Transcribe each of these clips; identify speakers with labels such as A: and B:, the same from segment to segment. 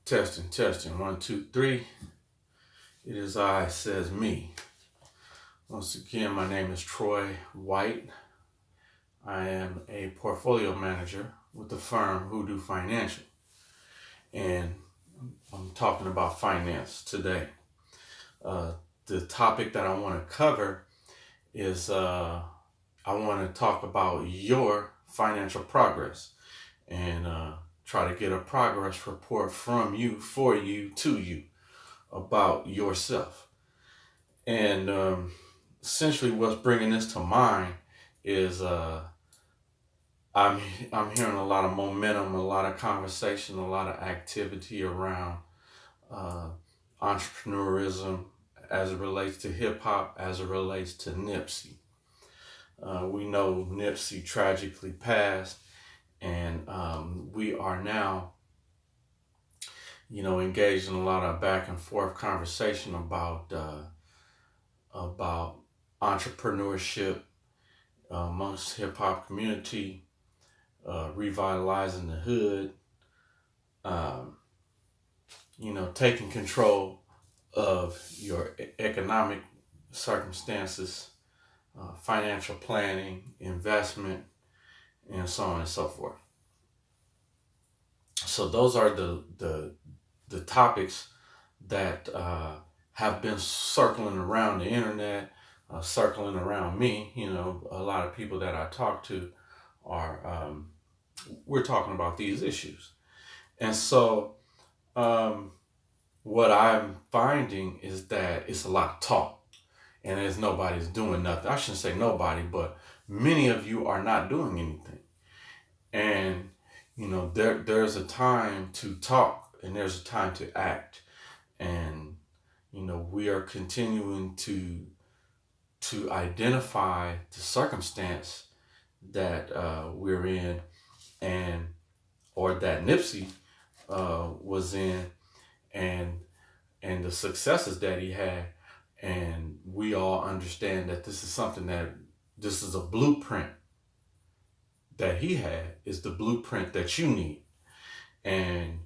A: Testing, testing. One, two, three. It is I, says me. Once again, my name is Troy White. I am a portfolio manager with the firm Hoodoo Financial. And I'm talking about finance today. The topic that I want to cover is I want to talk about your financial progress and try to get a progress report from you, for you, to you about yourself. And essentially what's bringing this to mind is I'm hearing a lot of momentum, a lot of conversation, a lot of activity around uh, entrepreneurism as it relates to hip hop, as it relates to Nipsey. We know Nipsey tragically passed, and we are now, engaged in a lot of back and forth conversation about entrepreneurship amongst hip hop community, revitalizing the hood, um, taking control of your economic circumstances, financial planning, investment, and so on and so forth. So those are the topics that have been circling around the internet, circling around me. A lot of people that I talk to are we're talking about these issues, and so what I'm finding is that it's a lot of talk, and there's nobody's doing nothing. I shouldn't say nobody, but many of you are not doing anything, and there's a time to talk and there's a time to act, and we are continuing to identify the circumstance that we're in, and or that Nipsey was in, and the successes that he had, and we all understand that this is a blueprint that he had, is the blueprint that you need. And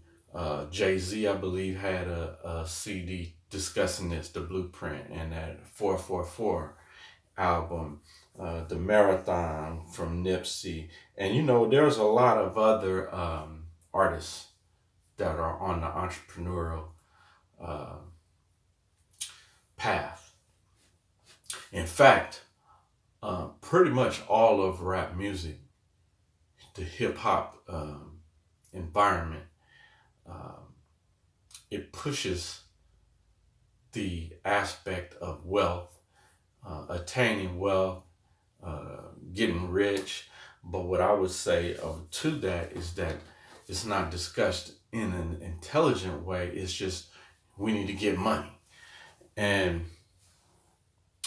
A: Jay-Z, I believe, had a CD discussing this, the blueprint, and that 444 album, the Marathon from Nipsey. And there's a lot of other artists that are on the entrepreneurial uh, path. In fact, pretty much all of rap music, the hip hop environment, um, it pushes the aspect of wealth, attaining wealth, getting rich. But what I would say to that is that it's not discussed in an intelligent way. It's just, we need to get money. And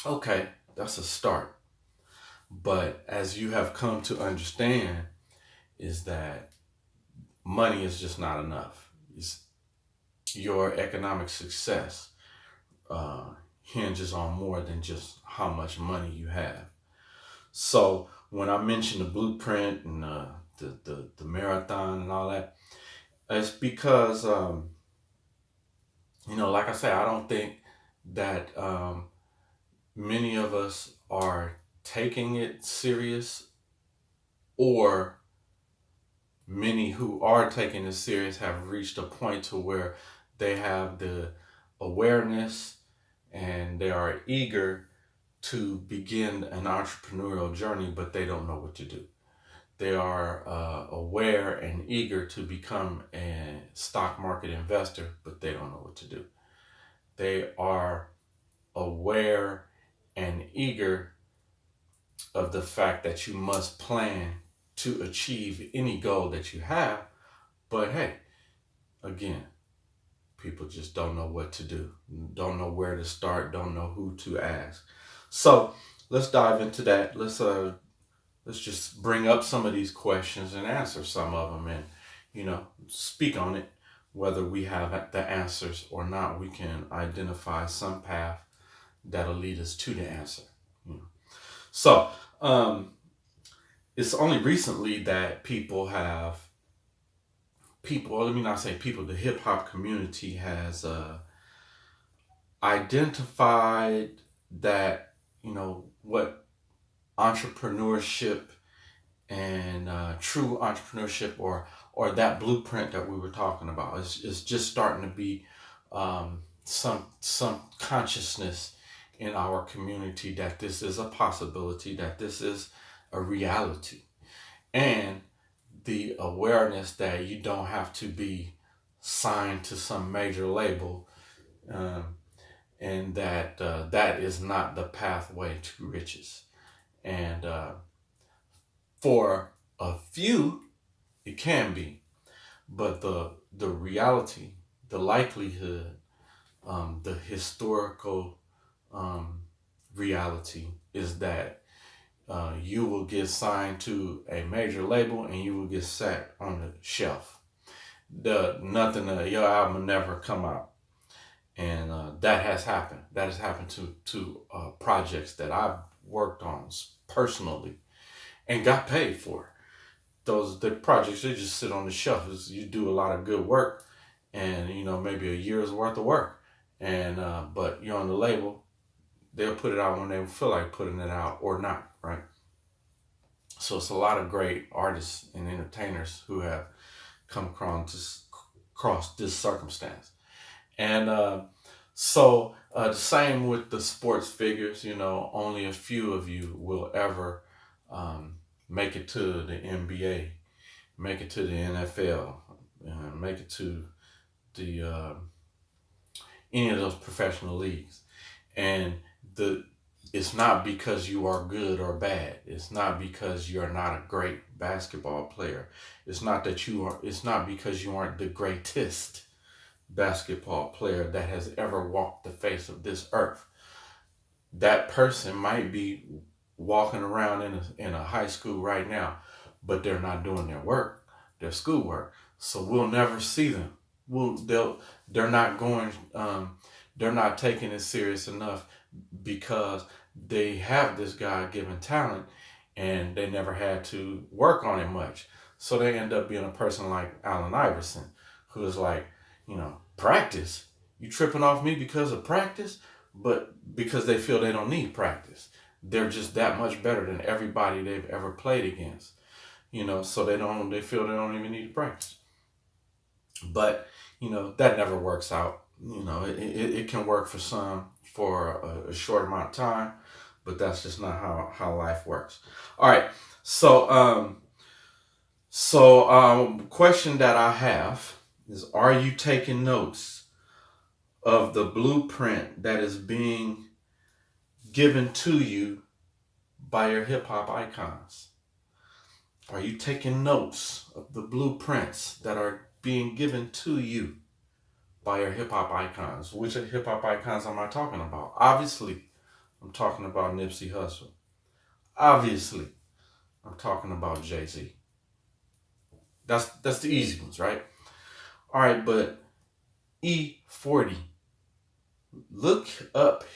A: okay, that's a start. But as you have come to understand, is that money is just not enough. It's your economic success hinges on more than just how much money you have. So when I mention the blueprint and the marathon and all that, it's because like I say, I don't think that many of us are taking it serious, or many who are taking it serious have reached a point to where they have the awareness and they are eager to begin an entrepreneurial journey, but they don't know what to do. They are aware and eager to become a stock market investor, but they don't know what to do. They are aware and eager of the fact that you must plan to achieve any goal that you have. But hey, again, people just don't know what to do, don't know where to start, don't know who to ask. So let's dive into that. Let's just bring up some of these questions and answer some of them, and speak on it. Whether we have the answers or not, we can identify some path that'll lead us to the answer. So it's only recently that people have people, or let me not say people, the hip hop community has identified that, what entrepreneurship and true entrepreneurship, or that blueprint that we were talking about, is just starting to be some consciousness in our community that this is a possibility, that this is a reality, and the awareness that you don't have to be signed to some major label, um, and that that is not the pathway to riches. And for a few, it can be, but the reality, the likelihood, the historical um, reality is that you will get signed to a major label and you will get sat on the shelf. Your album will never come out, and that has happened. That has happened to projects that I've worked on personally and got paid for. The projects, they just sit on the shelf. You do a lot of good work, and maybe a year's worth of work, and but you're on the label. They'll put it out when they feel like putting it out or not, right? So it's a lot of great artists and entertainers who have come across this circumstance. And the same with the sports figures. Only a few of you will ever make it to the NBA, make it to the NFL, make it to the any of those professional leagues. And the it's not because you are good or bad. It's not because you're not a great basketball player. It's not because you aren't the greatest basketball player that has ever walked the face of this earth. That person might be walking around in a high school right now, but they're not doing their work, their schoolwork. So we'll never see them. They're not going. They're not taking it serious enough because they have this God-given talent and they never had to work on it much. So they end up being a person like Allen Iverson, who is like, practice. You tripping off me because of practice? But because they feel they don't need practice. They're just that much better than everybody they've ever played against. So they feel they don't even need to practice. But, that never works out. It can work for some for a short amount of time, but that's just not how life works. All right. Question that I have is, are you taking notes of the blueprint that is being given to you by your hip hop icons? Are you taking notes of the blueprints that are being given to you by your hip hop icons? Which hip hop icons am I talking about? Obviously, I'm talking about Nipsey Hussle. Obviously, I'm talking about Jay-Z. That's the easy ones, right? All right, but E40, look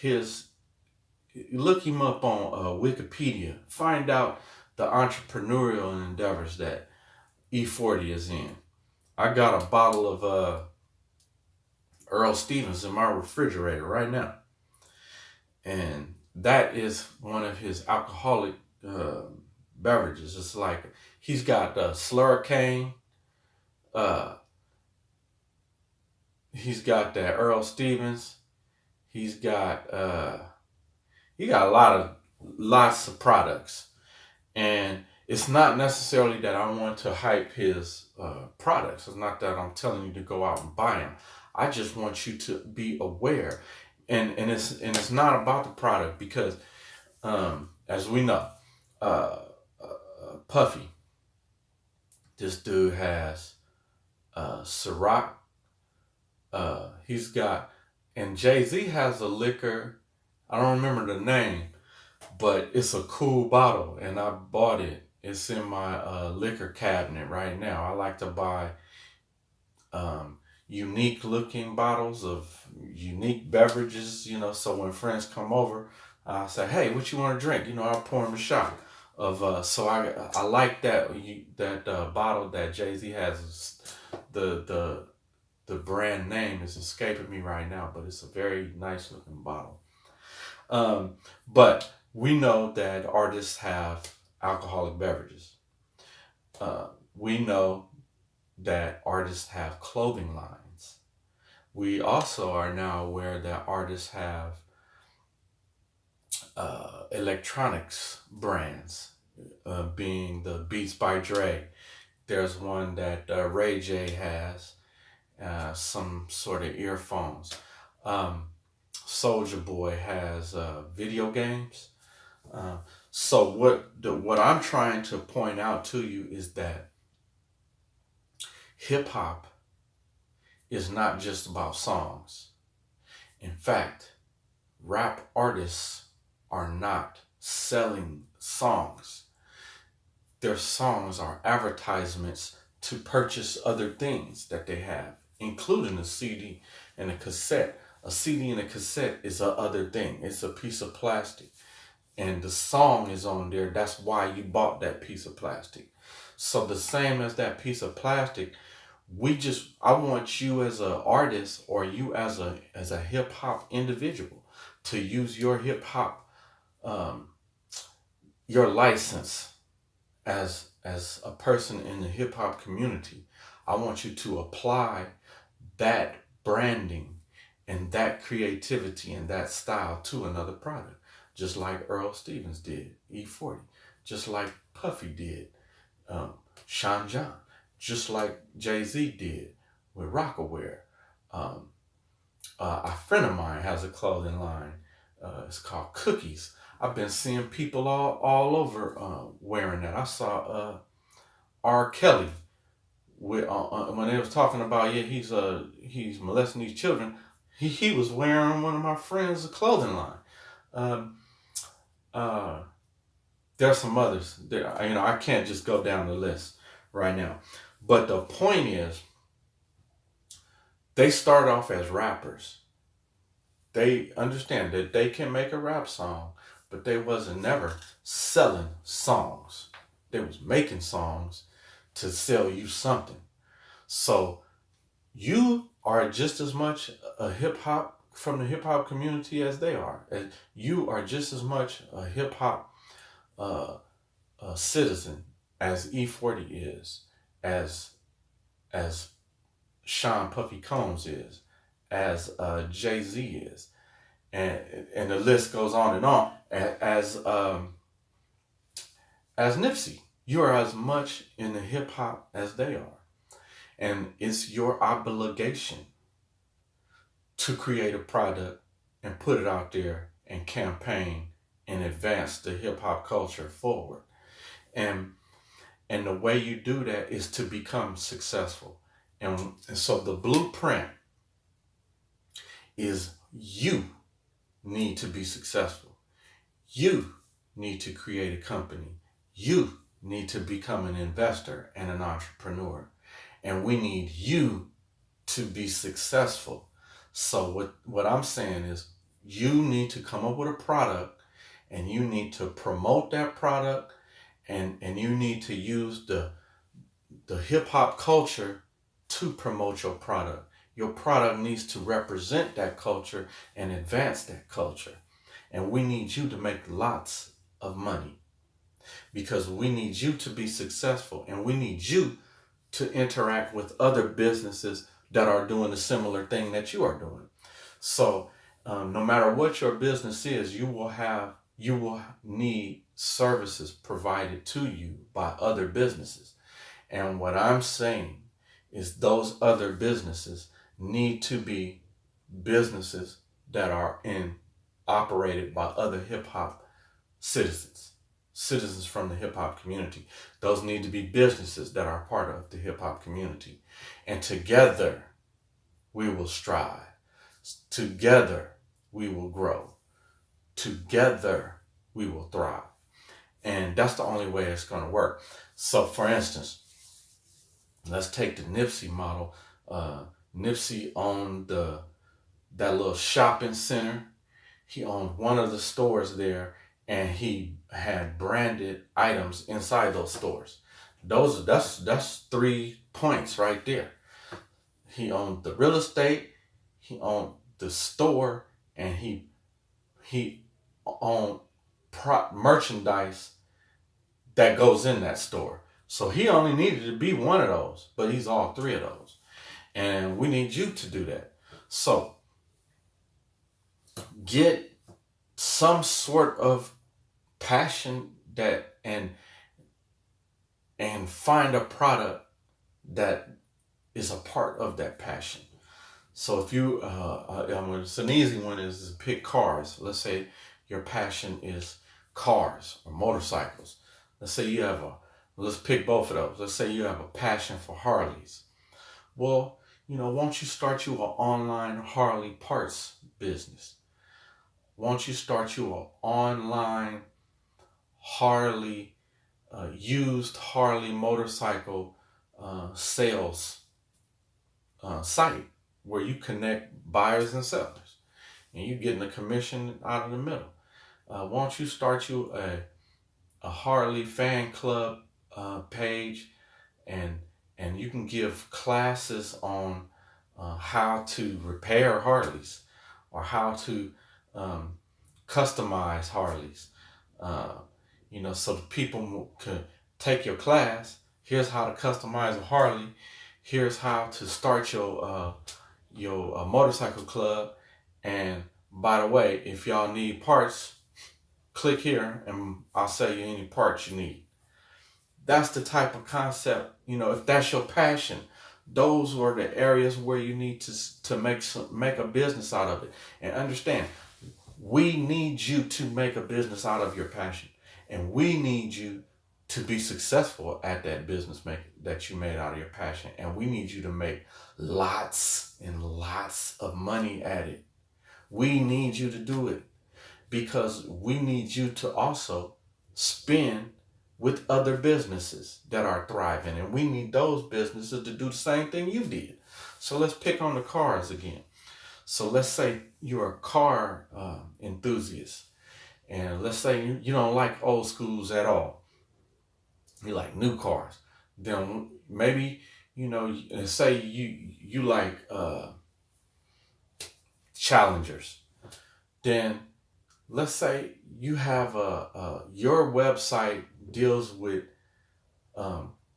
A: him up on Wikipedia. Find out the entrepreneurial endeavors that E40 is in. I got a bottle of Earl Stevens in my refrigerator right now, and that is one of his alcoholic beverages. It's like he's got Slurricane, he's got that Earl Stevens, he's got he got lots of products, and it's not necessarily that I want to hype his products. It's not that I'm telling you to go out and buy them. I just want you to be aware, and it's not about the product, because as we know, Puffy, this dude has Ciroc. He's got, and Jay-Z has a liquor. I don't remember the name, but it's a cool bottle, and I bought it. It's in my liquor cabinet right now. I like to buy unique looking bottles of unique beverages, so when friends come over, I say, hey, what you want to drink? I'll pour them a shot of, so I like that bottle that Jay-Z has. The brand name is escaping me right now, but it's a very nice looking bottle. But we know that artists have alcoholic beverages. We know that artists have clothing lines. We also are now aware that artists have electronics brands, being the Beats by Dre. There's one that Ray J has, some sort of earphones. Um, Soldier Boy has video games. Uh, so what I'm trying to point out to you is that hip hop is not just about songs. In fact, rap artists are not selling songs. Their songs are advertisements to purchase other things that they have, including a CD and a cassette. A CD and a cassette is a other thing. It's a piece of plastic. And the song is on there. That's why you bought that piece of plastic. So the same as that piece of plastic, I want you as an artist, or you as a hip hop individual, to use your hip hop, um, your license as a person in the hip hop community. I want you to apply that branding and that creativity and that style to another product, just like Earl Stevens did, E40, just like Puffy did, Sean John, just like Jay-Z did with Rockaware. Um, a friend of mine has a clothing line. It's called Cookies. I've been seeing people all over wearing that. I saw R. Kelly with when they was talking about, yeah, he's molesting these children. He was wearing one of my friends' clothing line. Um, uh, there's some others. I can't just go down the list right now. But the point is, they start off as rappers. They understand that they can make a rap song, but they wasn't never selling songs. They was making songs to sell you something. So you are just as much a hip hop from the hip hop community as they are. You are just as much a hip hop citizen as E40 is, as Sean Puffy Combs is, as Jay-Z is, and the list goes on and on. As Nipsey, you are as much in the hip hop as they are, and it's your obligation to create a product and put it out there and campaign and advance the hip hop culture forward. And the way you do that is to become successful. And so the blueprint is, you need to be successful. You need to create a company. You need to become an investor and an entrepreneur. And we need you to be successful. So what I'm saying is, you need to come up with a product, and you need to promote that product, and you need to use the hip hop culture to promote your product. Your product needs to represent that culture and advance that culture. And we need you to make lots of money, because we need you to be successful, and we need you to interact with other businesses that are doing a similar thing that you are doing. So no matter what your business is, you will need services provided to you by other businesses. And what I'm saying is, those other businesses need to be businesses that are operated by other hip hop citizens from the hip hop community. Those need to be businesses that are part of the hip hop community. And together we will strive. Together we will grow. Together we will thrive. And that's the only way it's going to work. So for instance, let's take the Nipsey model. Nipsey owned that little shopping center. He owned one of the stores there, and he had branded items inside those stores. That's points right there. He owned the real estate, he owned the store, and he owned merchandise that goes in that store. So he only needed to be one of those, but he's all three of those. And we need you to do that. So get some sort of passion that and find a product that is a part of that passion. So if you, it's an easy one is pick cars. Let's say your passion is cars or motorcycles. Let's say you have let's pick both of those. Let's say you have a passion for Harleys. Well, won't you start you an online Harley parts business? Won't you start you an online Harley, used Harley motorcycle sales site where you connect buyers and sellers and you getting a commission out of the middle? Won't you start you a Harley fan club page, and you can give classes on how to repair Harleys or how to customize Harleys. So the people could take your class. Here's how to customize a Harley. Here's how to start your motorcycle club. And by the way, if y'all need parts, click here and I'll sell you any parts you need. That's the type of concept, if that's your passion, those are the areas where you need to make a business out of it. And understand, we need you to make a business out of your passion. And we need you to be successful at that business that you made out of your passion. And we need you to make lots and lots of money at it. We need you to do it because we need you to also spend with other businesses that are thriving. And we need those businesses to do the same thing you did. So let's pick on the cars again. So let's say you're a car enthusiast. And let's say you don't like old schools at all. You like new cars. Then maybe, say you like Challengers. Then let's say you have your website deals with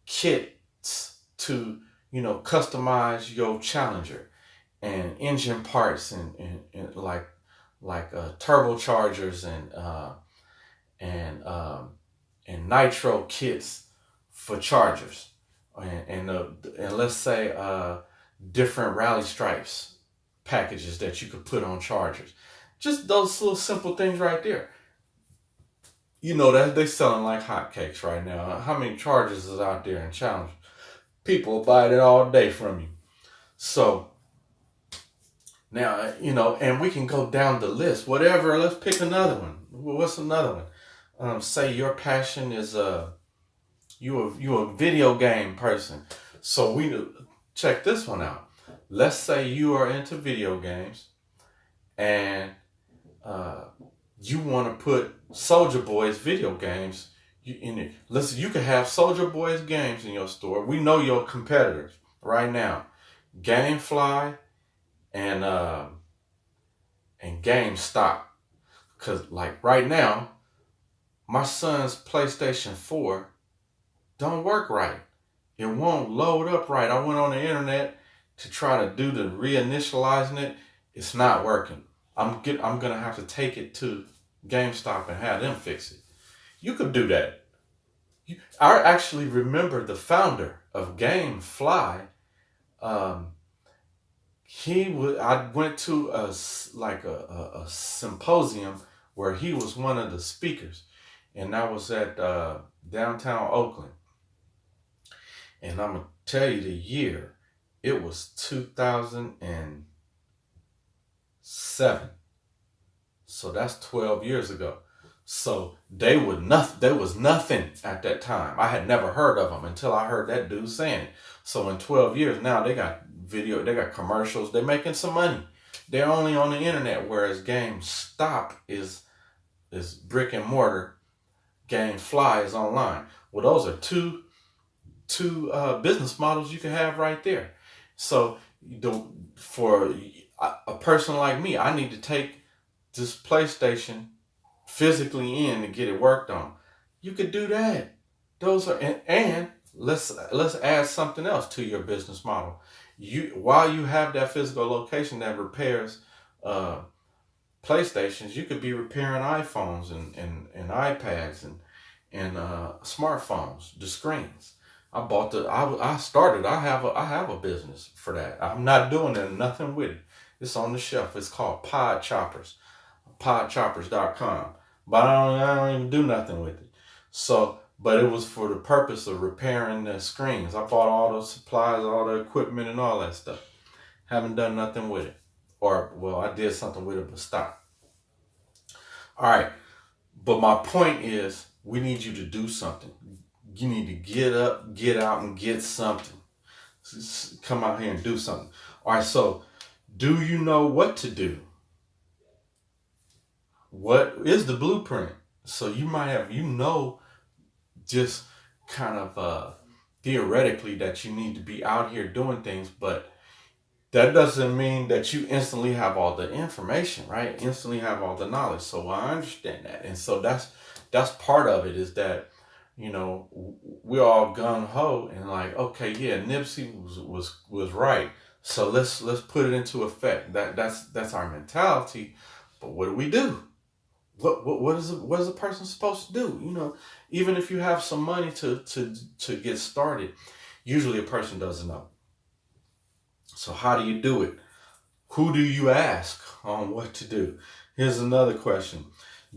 A: kits to, customize your Challenger and engine parts and like turbochargers and nitro kits for chargers, and let's say different rally stripes packages that you could put on chargers. Just those little simple things right there. That they're selling like hotcakes right now. How many chargers is out there in Challenge? People buy it all day from you. So now, and we can go down the list. Whatever, let's pick another one. What's another one? Say your passion is you a video game person. So we check this one out. Let's say you are into video games and you want to put Soldier Boy's video games in it. Listen, you can have Soldier Boy's games in your store. We know your competitors right now. GameFly and GameStop. Because like right now, my son's PlayStation 4 don't work right. It won't load up right. I went on the internet to try to do the reinitializing it. It's not working. I'm gonna have to take it to GameStop and have them fix it. You could do that. I actually remember the founder of GameFly. I went to a symposium where he was one of the speakers, and that was at downtown Oakland. And I'm gonna tell you the year. It was 2007. So that's 12 years ago. So there was nothing at that time. I had never heard of them until I heard that dude saying it. So in 12 years now, they got video, they got commercials, they're making some money. They're only on the internet, whereas GameStop is brick and mortar. GameFly is online. Well, those are two business models you can have right there. So for a person like me, I need to take this PlayStation physically in to get it worked on. You could do that. Those are and let's add something else to your business model. While you have that physical location that repairs uh, PlayStations, you could be repairing iPhones and iPads and smartphones, the screens. I have a business for that. I'm not doing nothing with it. It's on the shelf. It's called Pod Choppers, podchoppers.com. But I don't even do nothing with it. So, but it was for the purpose of repairing the screens. I bought all the supplies, all the equipment, and all that stuff. Haven't done nothing with it. Or, well, I did something with it, but stopped. All right. But my point is, we need you to do something. You need to get up, get out, and get something. Come out here and do something. All right. So, do you know what to do? What is the blueprint? So you might have, just kind of theoretically that you need to be out here doing things, but that doesn't mean that you instantly have all the information, right? Instantly have all the knowledge. So I understand that. And so that's part of it, is that, we're all gung ho and like, okay, yeah, Nipsey was right. So let's put it into effect. That's our mentality. But what do we do? What is a person supposed to do? Even if you have some money to get started, usually a person doesn't know. So how do you do it? Who do you ask on what to do? Here's another question.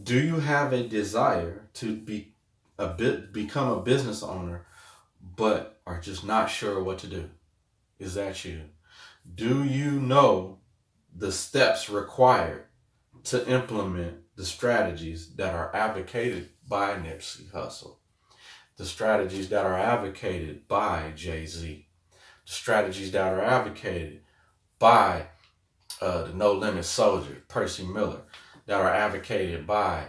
A: Do you have a desire to become a business owner, but are just not sure what to do? Is that you? Do you know the steps required to implement the strategies that are advocated by Nipsey Hussle, the strategies that are advocated by Jay-Z, the strategies that are advocated by the No Limit Soldier, Percy Miller, that are advocated by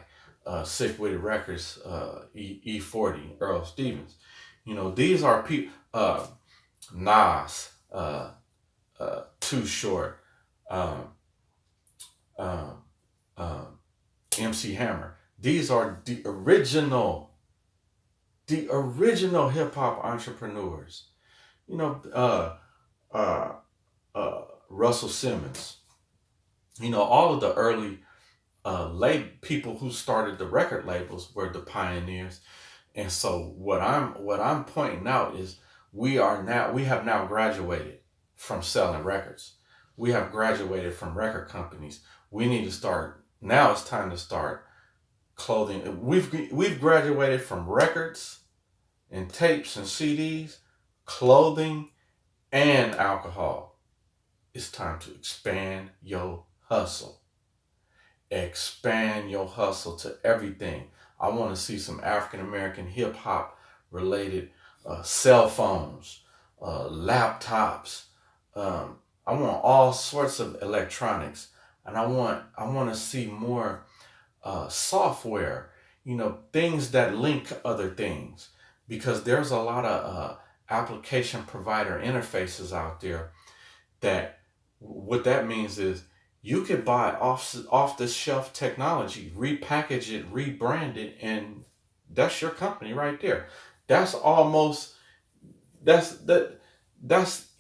A: Sick Witted Records, E40, Earl Stevens? These are people, Nas, Too Short, um, um, um, MC Hammer. These are the original hip hop entrepreneurs. You know, uh, uh, Russell Simmons. All of the early people who started the record labels were the pioneers. And so what I'm pointing out is we have now graduated from selling records. We have graduated from record companies. We need to start. Now it's time to start clothing. We've graduated from records and tapes and CDs, clothing, and alcohol. It's time to expand your hustle. Expand your hustle to everything. I want to see some African American hip hop related cell phones, laptops. I want all sorts of electronics, and I want to see more software. Things that link other things, because there's a lot of application provider interfaces out there. That what that means is you could buy off the shelf technology, repackage it, rebrand it, and that's your company right there. That's almost that's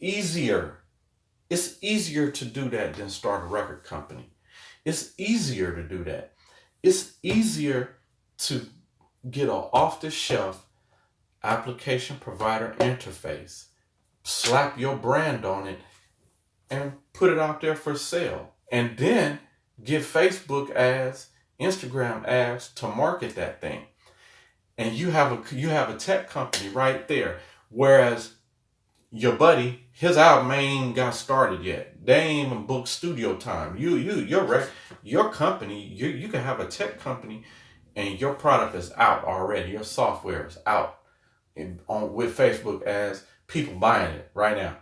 A: easier. It's easier to do that than start a record company. It's easier to do that. It's easier to get an off the shelf application provider interface, slap your brand on it, and put it out there for sale. And then get Facebook ads, Instagram ads to market that thing. And you have a tech company right there. Whereas your buddy, his album ain't got started yet. They ain't even booked studio time. Your company, you can have a tech company and your product is out already. Your software is out with Facebook ads, people buying it right now.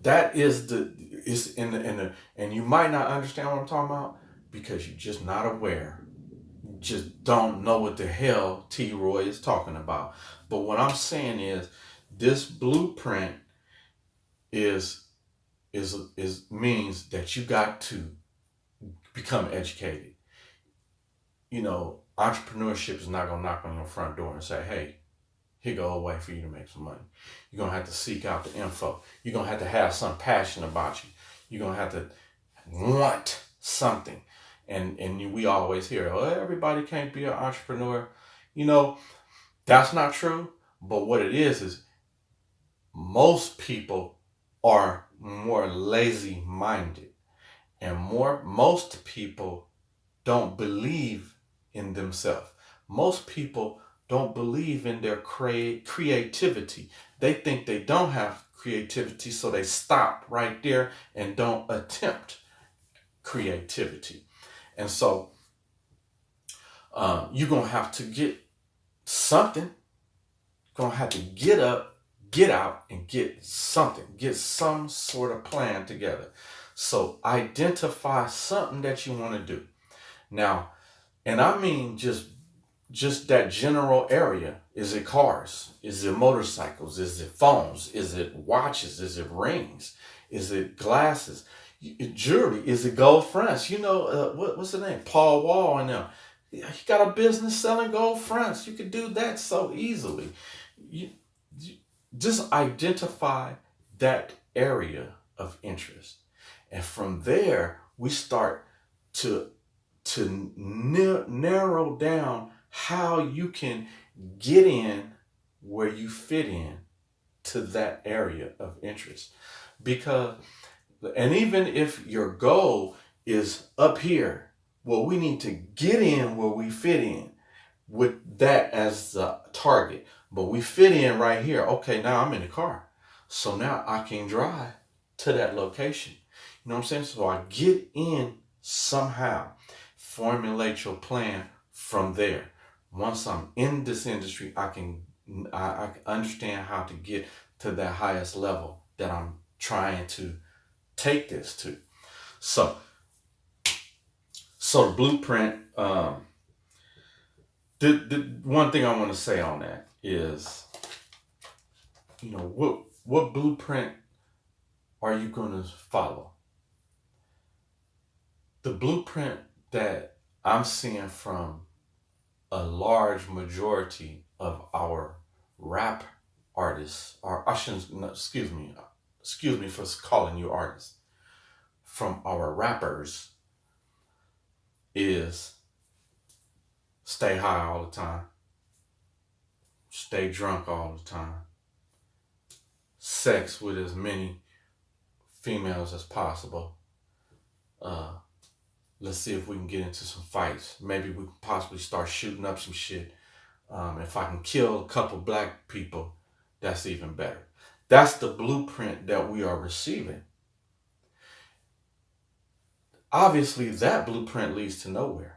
A: That is and you might not understand what I'm talking about because you're just not aware. just don't know what the hell T. Roy is talking about. But what I'm saying is, this blueprint is means that you got to become educated. You know, entrepreneurship is not gonna knock on your front door and say, "Hey, here go a way for you to make some money." You're gonna have to seek out the info. You're gonna have to have some passion about you. You're gonna have to want something. And we always hear, "Oh, everybody can't be an entrepreneur." You know, that's not true. But what it is most people are more lazy minded, and most people don't believe in themselves. Most people don't believe in their creativity. They think they don't have creativity, so they stop right there and don't attempt creativity. And so you're going to have to get something. You're going to have to get up, get out, and get something. Get some sort of plan together. So identify something that you want to do. Now, and I mean just that general area. Is it cars? Is it motorcycles? Is it phones? Is it watches? Is it rings? Is it glasses? Jewelry? Is it gold fronts? You know, what's the name? Paul Wall and them. He got a business selling gold fronts. You could do that so easily. You just identify that area of interest. And from there, we start to narrow down how you can get in where you fit in to that area of interest. Because, and even if your goal is up here, well, we need to get in where we fit in with that as the target. But we fit in right here. Okay, now I'm in the car. So now I can drive to that location. You know what I'm saying? So I get in somehow. Formulate your plan from there. Once I'm in this industry, I can understand how to get to that highest level that I'm trying to take this to. So the blueprint, the one thing I want to say on that is, you know, what blueprint are you going to follow? The blueprint that I'm seeing from a large majority of our rap artists, or I shouldn't, no, excuse me for calling you artists, from our rappers, is stay high all the time, stay drunk all the time, sex with as many females as possible. Let's see if we can get into some fights. Maybe we can possibly start shooting up some shit. If I can kill a couple black people, that's even better. That's the blueprint that we are receiving. Obviously, that blueprint leads to nowhere.